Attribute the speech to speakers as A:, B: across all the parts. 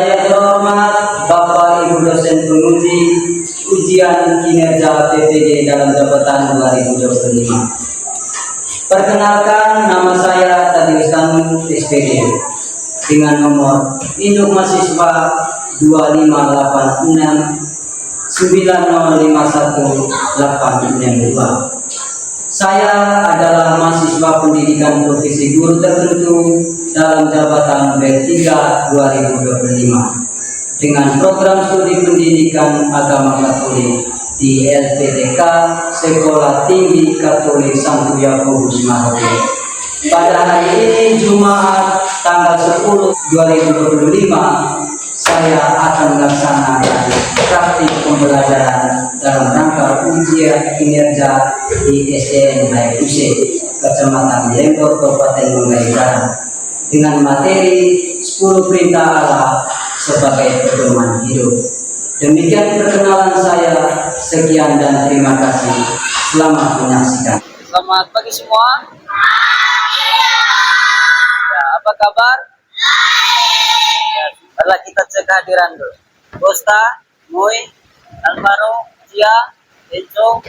A: Saya terhormat Bapak Ibu dosen penguji ujian kinerja PPG dalam jabatan 2025. Perkenalkan, nama saya Tadius Tanu SPD dengan nomor induk mahasiswa 25869051862. Saya adalah mahasiswa pendidikan profesi guru tertentu dalam jabatan B3 2025 dengan program studi pendidikan agama Katolik di LPTK Sekolah Tinggi Katolik Santo Yakobus Maroke. Pada hari ini Jumat tanggal 10 2025 saya akan melaksanakan praktik pembelajaran dalam rangka ujian kinerja di SDN HFUC Kecamatan Lembor Kabupaten Manggarai Barat dengan materi 10 perintah Allah sebagai pedoman hidup. Demikian perkenalan saya, sekian dan terima kasih. Selamat menyaksikan.
B: Selamat pagi semua. Ya, apa kabar? Ya, setelah kita cek kehadiran dulu. Bosta, Mui, Alvaro, Cia, Enzo,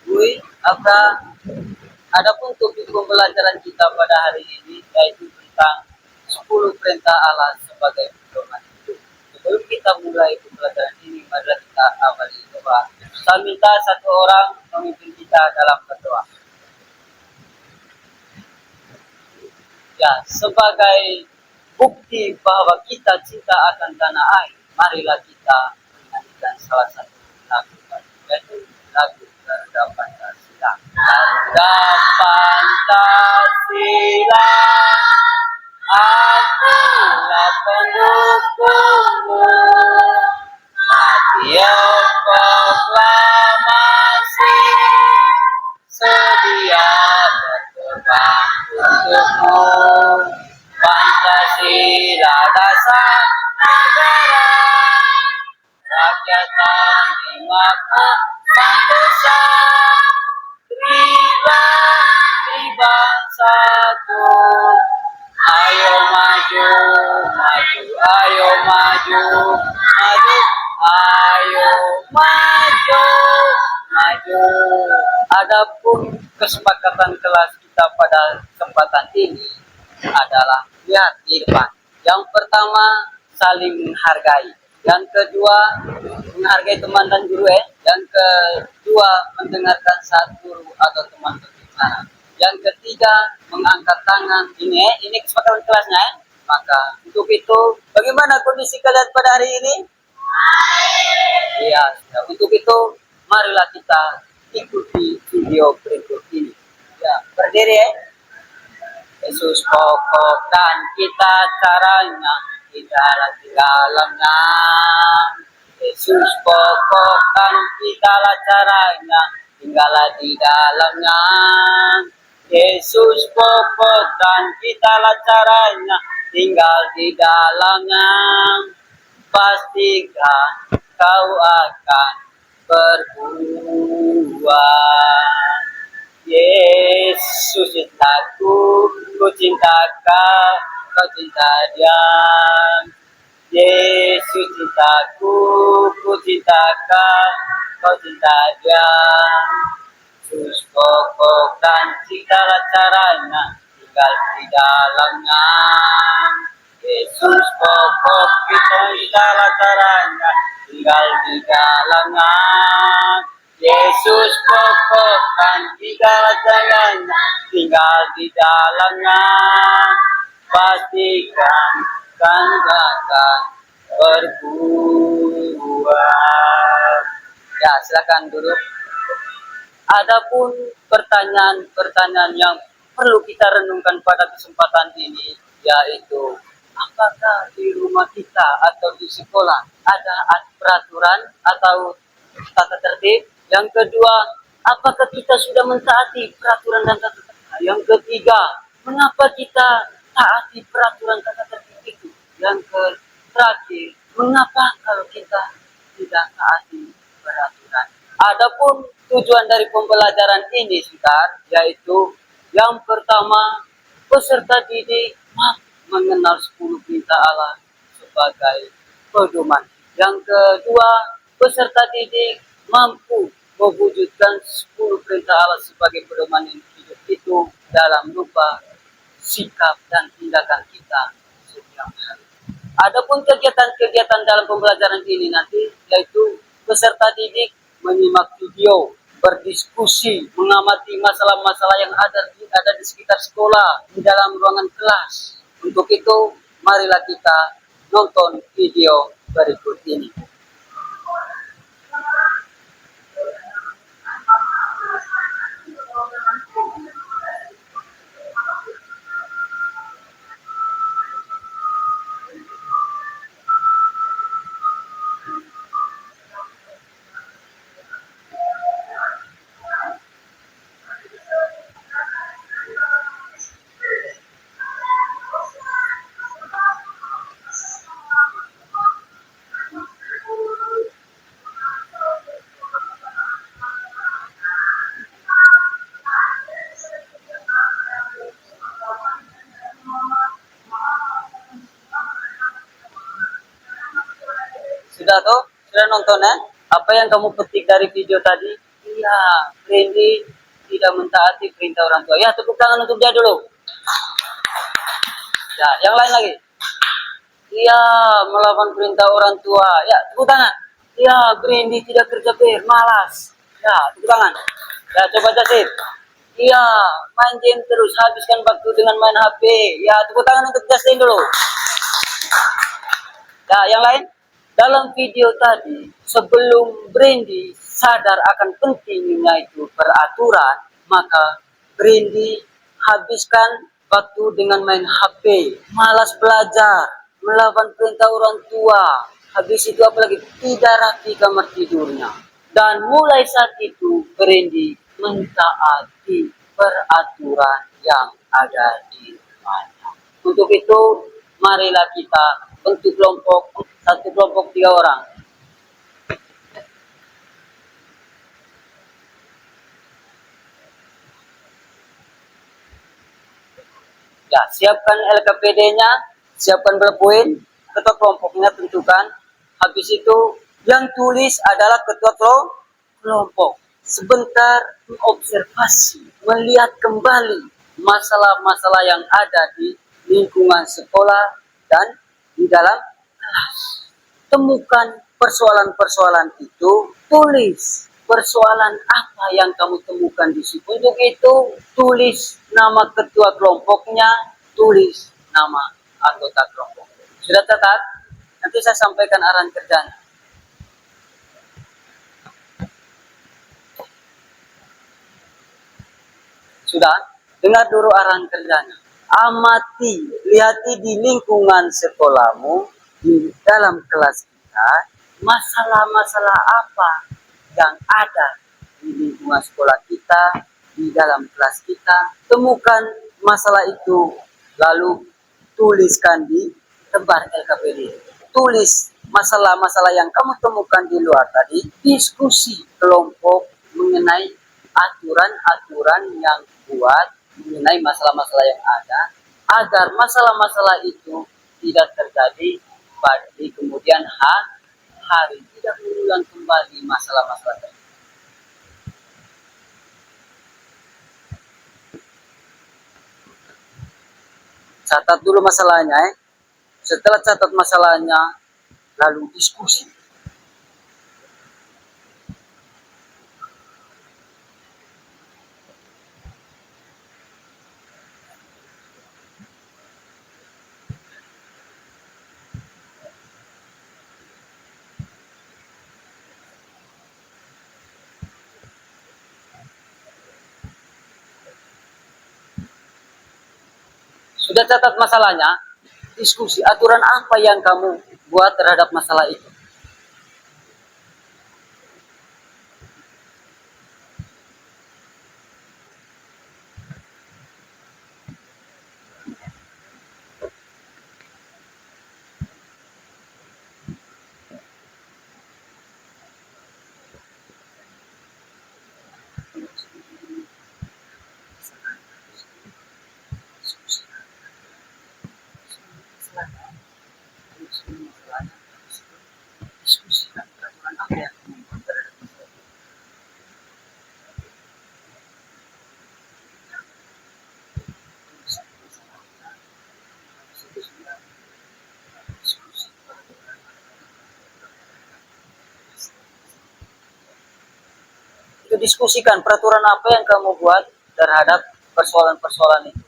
B: Bui, Abra. Adapun topik pembelajaran kita pada hari ini yaitu tentang 10 perintah Allah sebagai pedoman hidup. Sebelum kita mulai pembelajaran ini, marilah kita awali doa. Saya minta satu orang memimpin kita dalam berdoa. Ya, sebagai bukti bahwa kita cinta akan tanah air, marilah kita menyanyikan salah satu lagu, yaitu lagu Garuda Pancasila. Garuda Pancasila, akulah pendukungmu. Radio proklamasi sedia berkorban untukmu. Pancasila dasar negara, rakyat dimakmur bangsa, satu. Ayo maju, maju, ayo maju, maju, ayo maju, maju. Adapun kesepakatan kelas kita pada kesempatan ini adalah lihat di depan. Yang pertama, saling menghargai. Yang kedua, menghargai teman dan guru. Yang kedua, mendengarkan saat guru atau teman berbicara. Yang ketiga, mengangkat tangan. Ini kesepakatan kelasnya. Maka untuk itu, bagaimana kondisi kalian pada hari ini? Iya, untuk itu marilah kita ikuti video berikut ini. Ya, berdiri. Yesus pokok dan kita caranya di dalamnya. Yesus pokok dan kita caranya tinggallah di dalamnya. Yesus pokok dan kita caranya tinggal di dalamnya. Pastikan kau akan berbuah. Yesus cintaku, ku cinta kau, kau cinta dia. Yesus cintaku, ku cinta kau, kau cinta dia. Yesus pokok dan segala caranya tinggal di dalamnya. Yesus pokok kita segala caranya tinggal di dalamnya. Yesus pokok dan segala caranya tinggal di dalamnya. Pastikan kan akan berbuah. Ya, silakan duduk. Adapun pertanyaan-pertanyaan yang perlu kita renungkan pada kesempatan ini, yaitu apakah di rumah kita atau di sekolah ada peraturan atau tata tertib? Yang kedua, apakah kita sudah mentaati peraturan dan tata tertib? Yang ketiga, mengapa kita taati peraturan tata tertib itu? Yang terakhir, mengapa kalau kita tidak taati peraturan? Adapun tujuan dari pembelajaran ini sebentar, yaitu yang pertama, peserta didik mengenal 10 perintah Allah sebagai pedoman. Yang kedua, peserta didik mampu mewujudkan 10 perintah Allah sebagai pedoman hidup itu dalam rupa sikap dan tindakan kita setiap hari. Adapun kegiatan-kegiatan dalam pembelajaran ini nanti yaitu peserta didik menyimak video, berdiskusi, mengamati masalah-masalah yang ada di sekitar sekolah, di dalam ruangan kelas. Untuk itu, marilah kita nonton video berikut ini. Sudah tuh? Sudah nonton ya? Apa yang kamu petik dari video tadi? Iya, Randy tidak mentaati perintah orang tua. Ya, tepuk tangan untuk dia dulu. Ya, yang lain lagi. Iya, melawan perintah orang tua. Ya, tepuk tangan. Iya, Randy tidak kerja malas. Ya, tepuk tangan. Ya, coba Jasid. Iya, main game terus, habiskan waktu dengan main HP. Ya, tepuk tangan untuk Justin dulu. Ya, yang lain. Dalam video tadi, sebelum Brandy sadar akan pentingnya itu peraturan, maka Brandy habiskan waktu dengan main HP, malas belajar, melawan perintah orang tua. Habis itu apalagi tidak rapi kamar tidurnya. Dan mulai saat itu Brandy mentaati peraturan yang ada di rumahnya. Untuk itu, marilah kita bentuk kelompok, satu kelompok 3 orang. Ya, siapkan LKPD-nya, siapkan ballpoint, ketua kelompoknya tentukan. Habis itu, yang tulis adalah ketua kelompok. Sebentar observasi, melihat kembali masalah-masalah yang ada di lingkungan sekolah dan di dalam kelas. Temukan persoalan-persoalan itu, tulis persoalan apa yang kamu temukan di situ. Untuk itu, tulis nama ketua kelompoknya, tulis nama anggota kelompok. Sudah catat? Nanti saya sampaikan arahan kerjanya. Sudah? Dengar dulu arahan kerjanya. Amati, lihati di lingkungan sekolahmu, di dalam kelas kita, masalah-masalah apa yang ada di lingkungan sekolah kita, di dalam kelas kita. Temukan masalah itu, lalu tuliskan di lembar LKPD. Tulis masalah-masalah yang kamu temukan di luar tadi, diskusi kelompok mengenai aturan-aturan yang buat mengenai masalah-masalah yang ada, agar masalah-masalah itu tidak terjadi di kemudian hari, tidak mengulang kembali masalah-masalah tersebut. Catat dulu masalahnya. Setelah catat masalahnya, lalu diskusi. Sudah catat masalahnya, diskusi aturan apa yang kamu buat terhadap masalah itu. Masalahnya diskusikan peraturan apa yang membuat terhadap masalah ini. Diskusi itu diskusikan peraturan apa yang kamu buat terhadap persoalan-persoalan itu.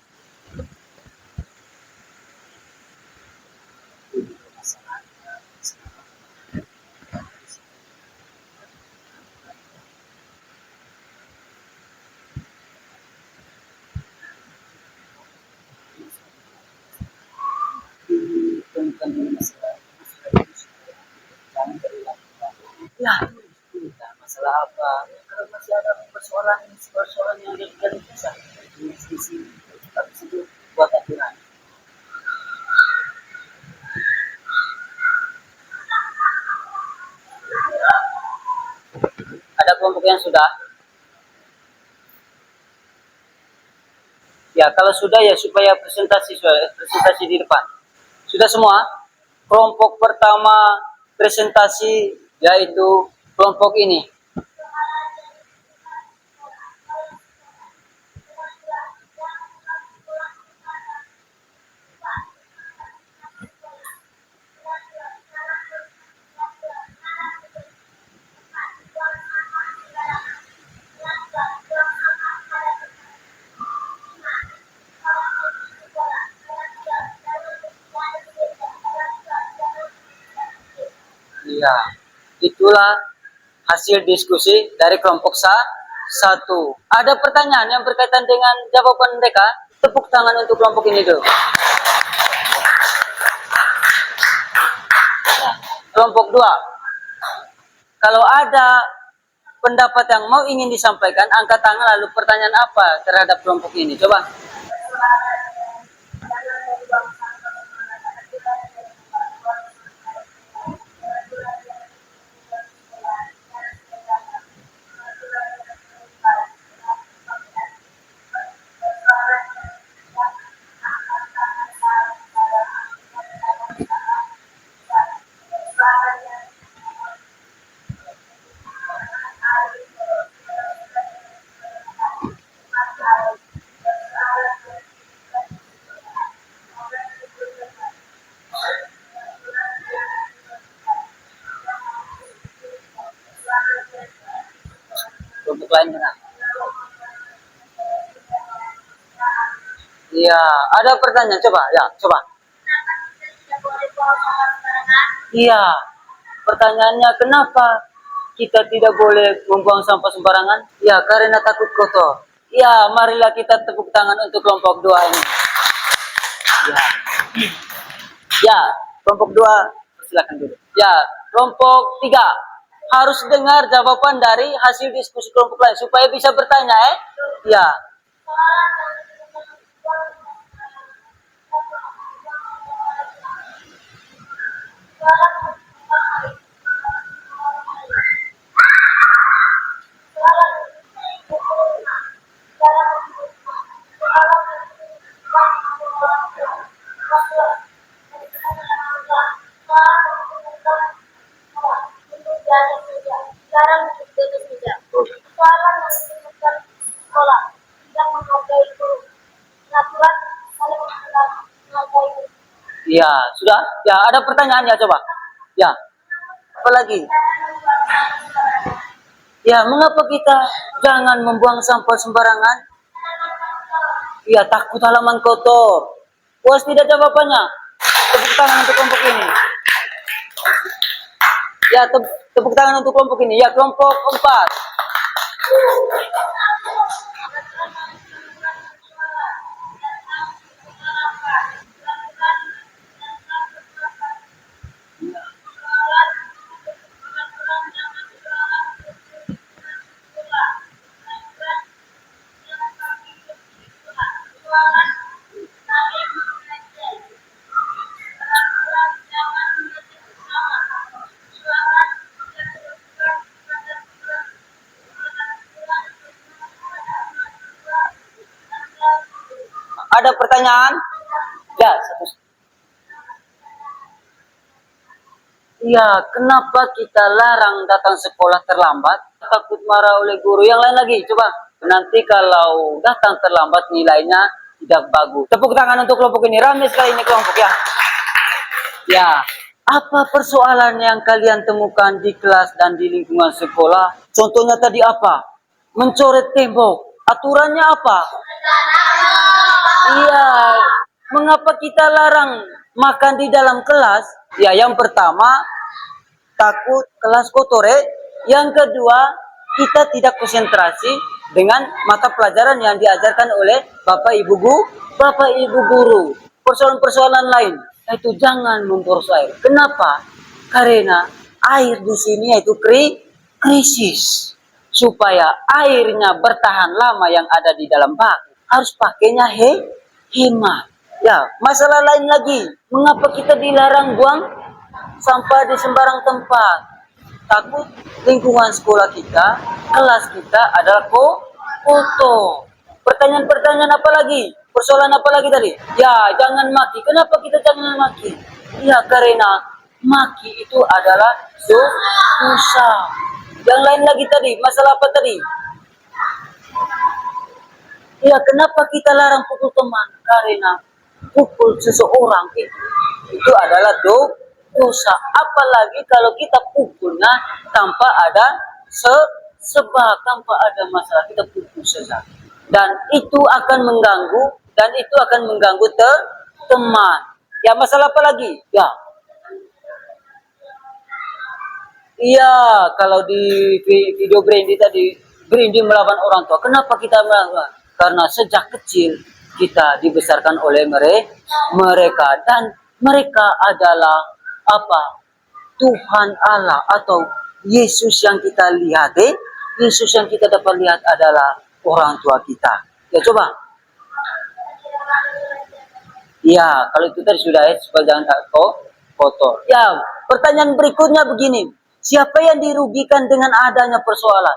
B: Ditemukan dulu masalah itu supaya jangan terulang kembali. Ya, kita masalah apa? Kalau masih ada persoalan yang tidak bisa diskusi, habis itu buat aturan. Ada kelompok yang sudah. Ya, kalau sudah ya supaya presentasi di depan. Sudah semua? Kelompok pertama presentasi yaitu kelompok ini. Iya, itulah hasil diskusi dari kelompok satu. Ada pertanyaan yang berkaitan dengan jawaban mereka? Tepuk tangan untuk kelompok ini dulu. Kelompok dua. Kalau ada pendapat yang mau ingin disampaikan, angkat tangan lalu pertanyaan apa terhadap kelompok ini? Coba. Kelompok lain mana? Iya, ada pertanyaan. Coba, ya, coba. Iya, pertanyaannya kenapa kita tidak boleh membuang sampah sembarangan? Ya, karena takut kotor. Ya, marilah kita tepuk tangan untuk kelompok dua ini. Ya, ya, kelompok dua, silakan dulu. Ya, kelompok tiga harus dengar jawaban dari hasil diskusi kelompok lain supaya bisa bertanya, Ya. Ya, sudah. Ya, ada pertanyaan ya, coba. Ya, apalagi? Ya, mengapa kita jangan membuang sampah sembarangan? Ya, takut halaman kotor. Puas tidak jawabannya? Tepuk tangan untuk kelompok ini. Ya, tepuk tangan untuk kelompok ini. Ya, kelompok 4. Ada pertanyaan? Ya, satu. Ya, kenapa kita larang datang sekolah terlambat? Takut marah oleh guru. Yang lain lagi, coba. Nanti kalau datang terlambat nilainya tidak bagus. Tepuk tangan untuk kelompok ini. Ramai sekali ini kelompok ya. Ya, apa persoalan yang kalian temukan di kelas dan di lingkungan sekolah? Contohnya tadi apa? Mencoret tembok. Aturannya apa? Iya, mengapa kita larang makan di dalam kelas? Ya, yang pertama, takut kelas kotor. Yang kedua, kita tidak konsentrasi dengan mata pelajaran yang diajarkan oleh Bapak Ibu Guru. Persoalan-persoalan lain, itu jangan memboros air. Kenapa? Karena air di sini itu krisis. Supaya airnya bertahan lama yang ada di dalam bak, harus pakainya hemat. Ya, masalah lain lagi, mengapa kita dilarang buang sampah di sembarang tempat? Takut lingkungan sekolah kita, kelas kita adalah kotor. Pertanyaan-pertanyaan apa lagi? Persoalan apa lagi tadi? Ya, jangan maki. Kenapa kita jangan maki? Ya, karena maki itu adalah dosa. Yang lain lagi tadi, masalah apa tadi? Ya, kenapa kita larang pukul teman? Karena pukul seseorang itu adalah dosa. Apalagi kalau kita pukulnya tanpa ada sebab, tanpa ada masalah, kita pukul saja. Dan itu akan mengganggu, teman. Ya, masalah apa lagi? Ya. Iya, kalau di video Brandy tadi, Brandy melawan orang tua. Kenapa kita melawan? Karena sejak kecil kita dibesarkan oleh mereka. Dan mereka adalah apa? Tuhan Allah atau Yesus yang kita lihat. Yesus yang kita dapat lihat adalah orang tua kita. Ya, coba. Ya, kalau itu tadi sudah supaya jangan kotor. Ya, pertanyaan berikutnya begini. Siapa yang dirugikan dengan adanya persoalan?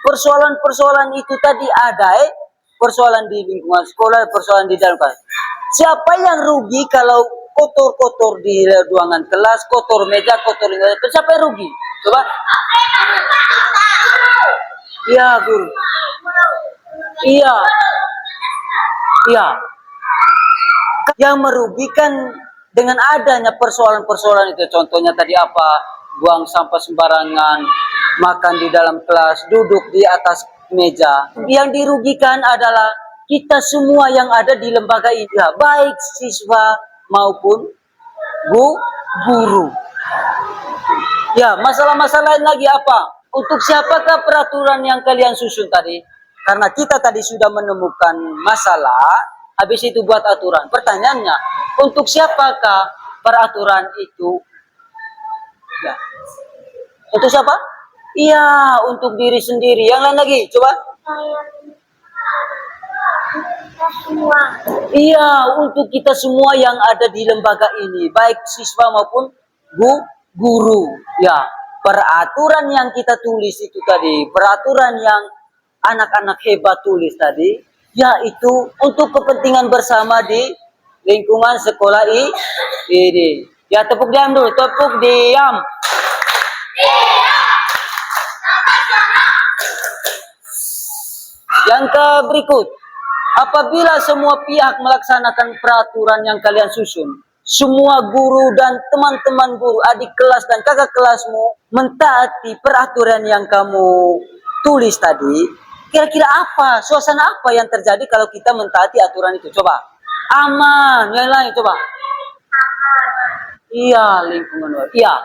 B: Persoalan-persoalan itu tadi ada, persoalan di lingkungan sekolah, persoalan di dalam kelas. Siapa yang rugi kalau kotor-kotor di ruangan kelas, kotor meja, kotor lingkungan? Siapa yang rugi? Coba. Iya, guru. Iya. Iya. Yang merugikan dengan adanya persoalan-persoalan itu, contohnya tadi apa? Buang sampah sembarangan, makan di dalam kelas, duduk di atas meja. Yang dirugikan adalah kita semua yang ada di lembaga ini, baik siswa maupun guru. Ya, masalah-masalah lain lagi apa? Untuk siapakah peraturan yang kalian susun tadi? Karena kita tadi sudah menemukan masalah, habis itu buat aturan. Pertanyaannya, untuk siapakah peraturan itu? Ya. Untuk siapa? Iya, untuk diri sendiri. Yang lain lagi, coba. Iya, untuk kita semua yang ada di lembaga ini, baik siswa maupun guru. Ya, peraturan yang kita tulis itu tadi, peraturan yang anak-anak hebat tulis tadi, yaitu untuk kepentingan bersama di lingkungan sekolah ini. Ya, tepuk diam dulu, tepuk diam. Yang berikut, apabila semua pihak melaksanakan peraturan yang kalian susun, semua guru dan teman-teman guru, adik kelas dan kakak kelasmu mentaati peraturan yang kamu tulis tadi, kira-kira apa, suasana apa yang terjadi kalau kita mentaati aturan itu? Coba. Aman. Yang lain coba. Iya, lingkungan luar. Iya.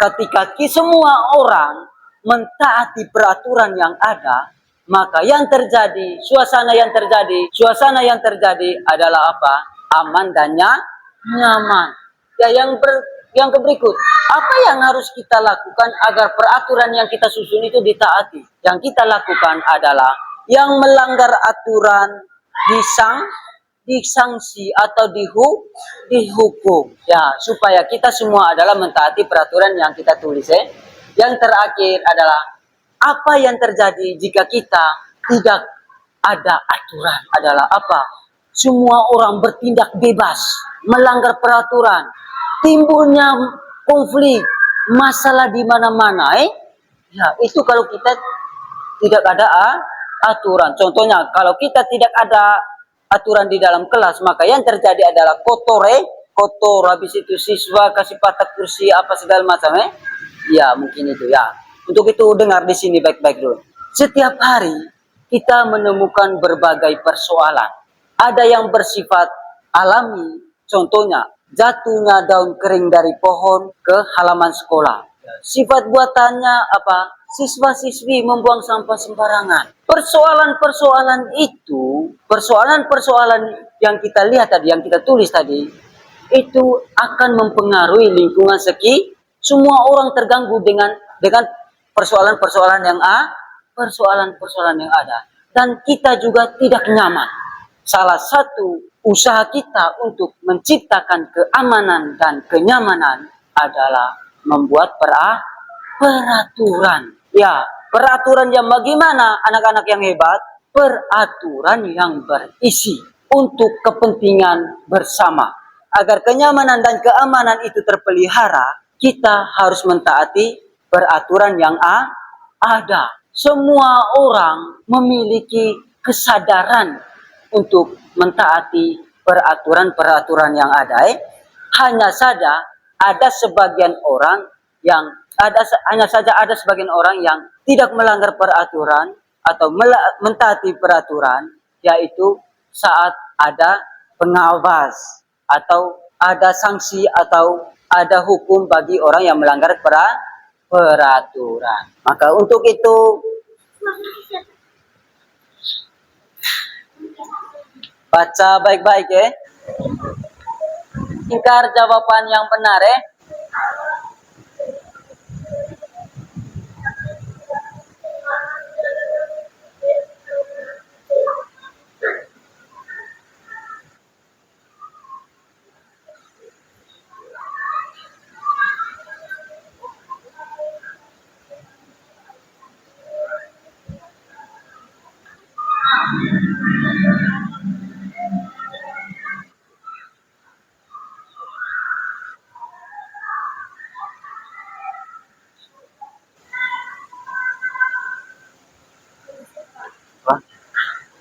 B: Ketika semua orang mentaati peraturan yang ada, maka yang terjadi, suasana yang terjadi adalah apa? Aman dan nyaman. Ya, yang berikut, apa yang harus kita lakukan agar peraturan yang kita susun itu ditaati? Yang kita lakukan adalah yang melanggar aturan disanksi atau dihukum. Ya, supaya kita semua adalah mentaati peraturan yang kita tulis. Yang terakhir adalah apa yang terjadi jika kita tidak ada aturan adalah apa? Semua orang bertindak bebas, melanggar peraturan, timbulnya konflik, masalah di mana-mana, ya itu kalau kita tidak ada aturan. Contohnya, kalau kita tidak ada aturan di dalam kelas, maka yang terjadi adalah kotor, kotor. Habis itu siswa kasih patah kursi apa segala macam, ya mungkin itu ya. Untuk itu dengar di sini baik-baik dulu. Setiap hari kita menemukan berbagai persoalan. Ada yang bersifat alami, contohnya jatuhnya daun kering dari pohon ke halaman sekolah. Sifat buatannya apa? Siswa-siswi membuang sampah sembarangan. Persoalan-persoalan itu, persoalan-persoalan yang kita lihat tadi, yang kita tulis tadi, itu akan mempengaruhi lingkungan semua orang terganggu dengan persoalan-persoalan persoalan-persoalan yang ada. Dan kita juga tidak nyaman. Salah satu usaha kita untuk menciptakan keamanan dan kenyamanan adalah membuat peraturan. Ya, peraturan yang bagaimana anak-anak yang hebat? Peraturan yang berisi untuk kepentingan bersama. Agar kenyamanan dan keamanan itu terpelihara, kita harus mentaati peraturan yang ada. Semua orang memiliki kesadaran untuk mentaati peraturan-peraturan yang ada. Hanya saja ada sebagian orang yang ada sebagian orang yang tidak melanggar peraturan atau mentaati peraturan, yaitu saat ada pengawas atau ada sanksi atau ada hukum bagi orang yang melanggar peraturan. Maka untuk itu baca baik-baik ya. Ingkar jawaban yang benar ya.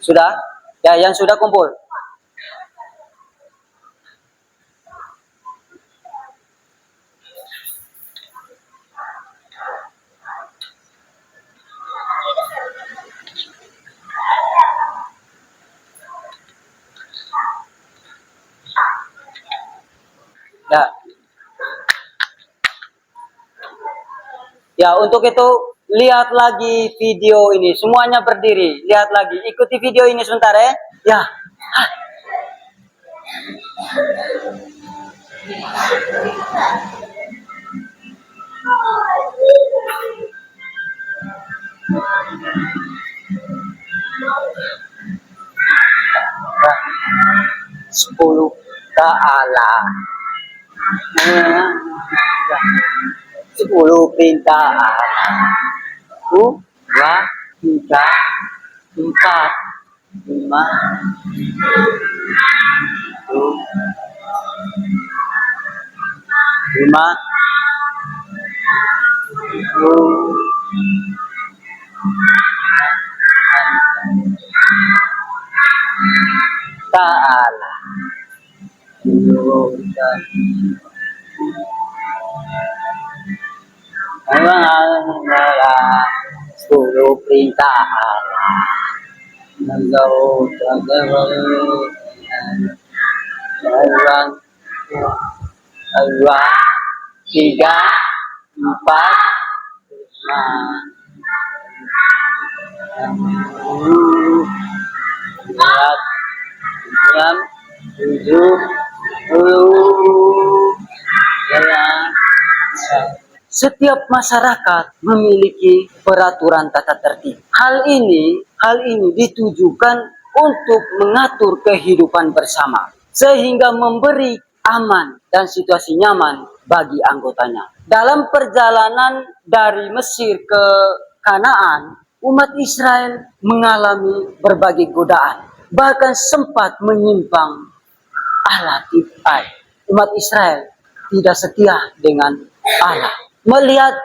B: Sudah? Ya, yang sudah kumpul. Ya. Ya, untuk itu lihat lagi video ini. Semuanya berdiri. Lihat lagi. Ikuti video ini sebentar ya. Ya. Sepuluh ta'ala. 10 perintah. 1, 2, 3, 4, 5, 10 ta'ala. Adalah 10 perintah Allah. Dua, 3, 4, 5, 6, 7, 10. Setiap masyarakat memiliki peraturan tata tertib. Hal ini ditujukan untuk mengatur kehidupan bersama, sehingga memberi aman dan situasi nyaman bagi anggotanya. Dalam perjalanan dari Mesir ke Kanaan, umat Israel mengalami berbagai godaan, bahkan sempat menyimpang Allah. Umat Israel tidak setia dengan Allah. melihat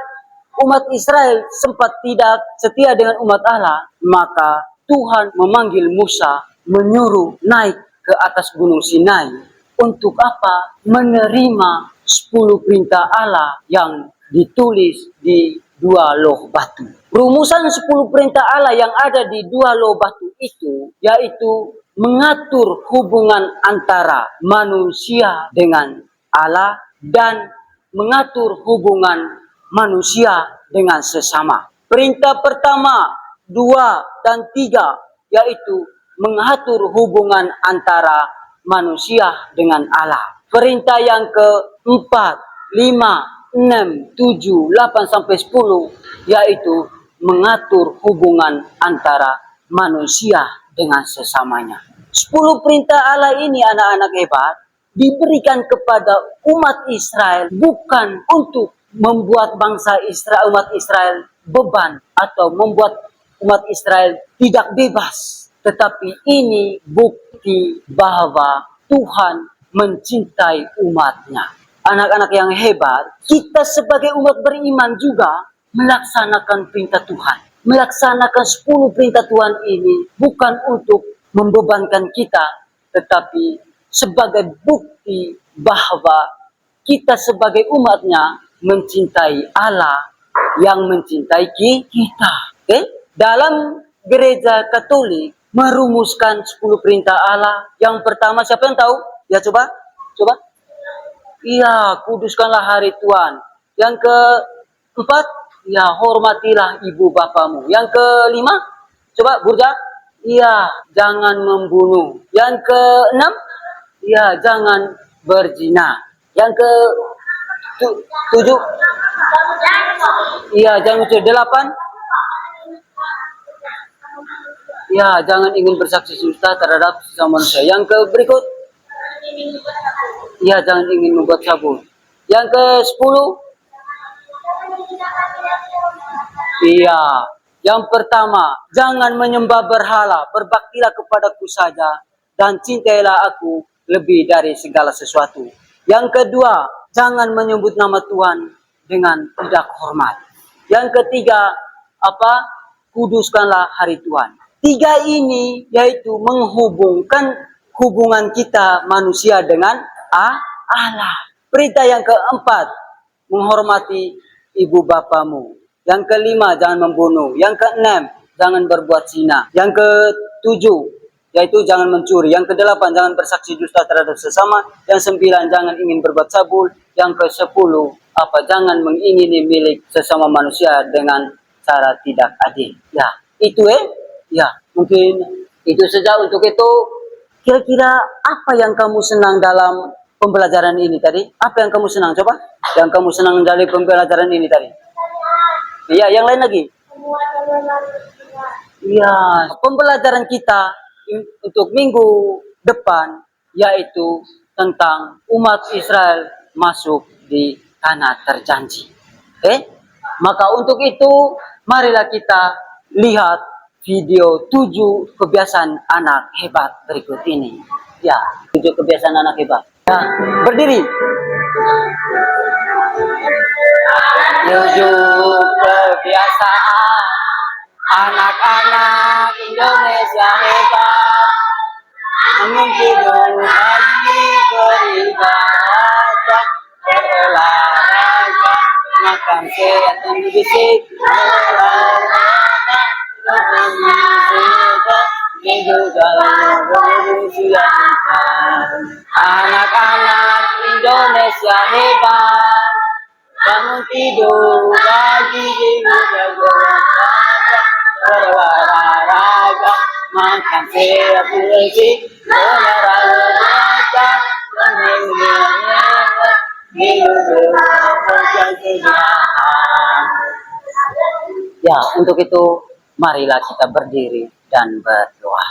B: umat Israel sempat tidak setia dengan umat Allah, maka Tuhan memanggil Musa, menyuruh naik ke atas gunung Sinai. Untuk apa? Menerima 10 perintah Allah yang ditulis di 2 loh batu. Rumusan 10 perintah Allah yang ada di 2 loh batu itu, yaitu mengatur hubungan antara manusia dengan Allah dan mengatur hubungan manusia dengan sesama. Perintah pertama, 2 dan 3, yaitu mengatur hubungan antara manusia dengan Allah. Perintah yang keempat, 5, 6, 7, 8 sampai 10, yaitu mengatur hubungan antara manusia dengan sesamanya. 10 perintah Allah ini, anak-anak hebat, diberikan kepada umat Israel bukan untuk membuat bangsa Israel, umat Israel beban atau membuat umat Israel tidak bebas. Tetapi ini bukti bahwa Tuhan mencintai umatnya. Anak-anak yang hebat, kita sebagai umat beriman juga melaksanakan perintah Tuhan. Melaksanakan 10 perintah Tuhan ini bukan untuk membebankan kita, tetapi sebagai bukti bahwa kita sebagai umatnya mencintai Allah yang mencintai kita. Dalam gereja Katolik merumuskan 10 perintah Allah. Yang pertama, siapa yang tahu? Ya, coba. Iya, kuduskanlah hari Tuhan. Yang keempat, ya, hormatilah ibu bapamu. Yang kelima, coba Burja. Iya, jangan membunuh. Yang keenam, ya, jangan berzina. Yang ketujuh, iya, jangan mencuri. 8, ya, jangan ingin bersaksi dusta terhadap sesama manusia. Yang berikut, ya, jangan ingin membuat cabul. Yang ke-10, iya, yang pertama, jangan menyembah berhala, berbaktilah kepadaku saja, dan cintailah aku lebih dari segala sesuatu. Yang kedua, jangan menyebut nama Tuhan dengan tidak hormat. Yang ketiga, kuduskanlah hari Tuhan. 3 ini yaitu menghubungkan hubungan kita manusia dengan Allah. Perintah yang keempat, menghormati ibu bapamu. Yang kelima, jangan membunuh. Yang keenam, jangan berbuat zina. Yang ketujuh, yaitu jangan mencuri. Yang kedelapan, jangan bersaksi dusta terhadap sesama. Yang 9, jangan ingin berbuat cabul. Yang ke-10, jangan mengingini milik sesama manusia dengan cara tidak adil. Ya, itu ya, mungkin itu saja untuk itu. Kira-kira apa yang kamu senang dalam pembelajaran ini tadi? Apa yang kamu senang? Coba. Yang kamu senang dari pembelajaran ini tadi? Iya, yang lain lagi? Iya, pembelajaran kita untuk minggu depan yaitu tentang umat Israel masuk di tanah terjanji. Maka untuk itu marilah kita lihat video 7 kebiasaan anak hebat berikut ini. Ya, 7 kebiasaan anak hebat. Ya, berdiri. 7 kebiasaan anak-anak Indonesia hebat. Bangun tidur pagi, beribadah, berolahraga, makan sehat dan bersih, olahraga, anak-anak Indonesia hebat. Bangun tidur pagi, berolahraga, makan sehat bersih, olahraga, ya, untuk itu marilah kita berdiri dan berdoa.